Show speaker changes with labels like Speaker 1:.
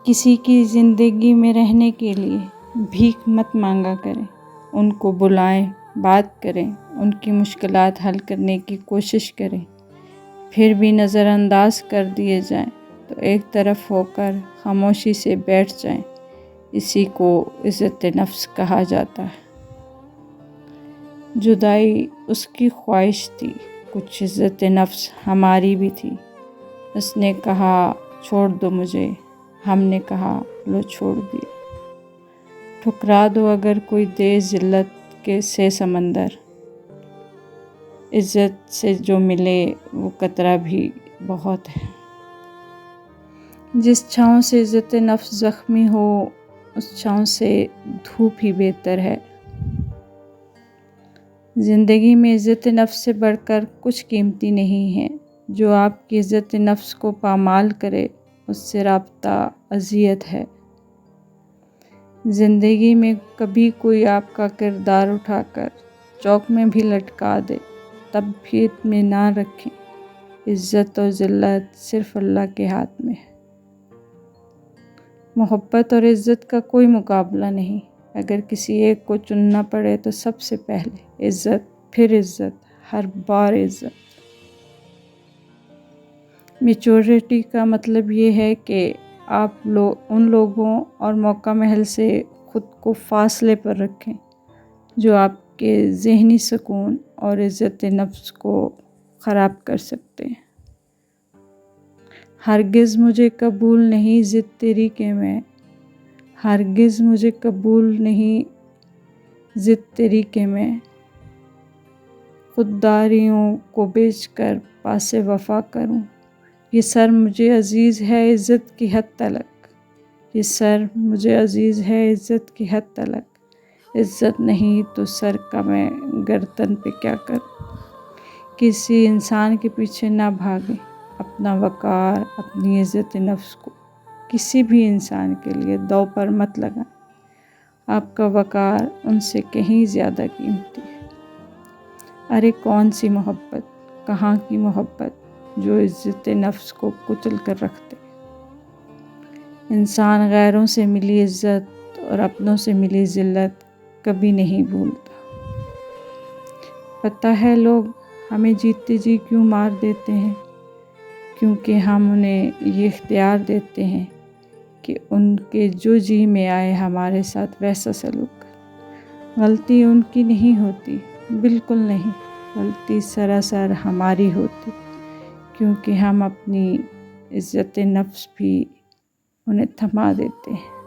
Speaker 1: کسی کی زندگی میں رہنے کے لیے بھیک مت مانگا کریں، ان کو بلائیں، بات کریں، ان کی مشکلات حل کرنے کی کوشش کریں۔ پھر بھی نظر انداز کر دیے جائیں تو ایک طرف ہو کر خاموشی سے بیٹھ جائیں، اسی کو عزت نفس کہا جاتا ہے۔ جدائی اس کی خواہش تھی، کچھ عزت نفس ہماری بھی تھی۔ اس نے کہا چھوڑ دو مجھے، ہم نے کہا لو چھوڑ دیا۔ ٹھکرا دو اگر کوئی دے ذلت سے سمندر، عزت سے جو ملے وہ قطرہ بھی بہت ہے۔ جس چھاؤں سے عزت نفس زخمی ہو، اس چھاؤں سے دھوپ ہی بہتر ہے۔ زندگی میں عزت نفس سے بڑھ کر کچھ قیمتی نہیں ہے۔ جو آپ کی عزت نفس کو پامال کرے، اس سے رابطہ اذیت ہے۔ زندگی میں کبھی کوئی آپ کا کردار اٹھا کر چوک میں بھی لٹکا دے، تب بھی اطمینان رکھیں، عزت اور ذلت صرف اللہ کے ہاتھ میں ہے۔ محبت اور عزت کا کوئی مقابلہ نہیں۔ اگر کسی ایک کو چننا پڑے تو سب سے پہلے عزت، پھر عزت، ہر بار عزت۔ میچورٹی کا مطلب یہ ہے کہ آپ ان لوگوں اور موقع محل سے خود کو فاصلے پر رکھیں جو آپ کے ذہنی سکون اور عزت نفس کو خراب کر سکتے ہیں۔ ہرگز مجھے قبول نہیں ضد تیری کہ میں، ہرگز مجھے قبول نہیں ضد تیری کہ میں، خودداریوں کو بیچ کر پاس وفا کروں۔ یہ سر مجھے عزیز ہے عزت کی حد تلک، یہ سر مجھے عزیز ہے عزت کی حد تلک، عزت نہیں تو سر کا میں گردن پہ کیا کروں۔ کسی انسان کے پیچھے نہ بھاگیں، اپنا وقار، اپنی عزت نفس کو کسی بھی انسان کے لیے داؤ پر مت لگائیں۔ آپ کا وقار ان سے کہیں زیادہ قیمتی ہے۔ ارے کون سی محبت، کہاں کی محبت جو عزت نفس کو کچل کر رکھتے۔ انسان غیروں سے ملی عزت اور اپنوں سے ملی ذلت کبھی نہیں بھولتا۔ پتہ ہے لوگ ہمیں جیتے جی کیوں مار دیتے ہیں؟ کیونکہ ہم انہیں یہ اختیار دیتے ہیں کہ ان کے جو جی میں آئے ہمارے ساتھ ویسا سلوک کریں۔ غلطی ان کی نہیں ہوتی، بالکل نہیں، غلطی سراسر ہماری ہوتی، کیونکہ ہم اپنی عزت نفس بھی انہیں تھما دیتے ہیں۔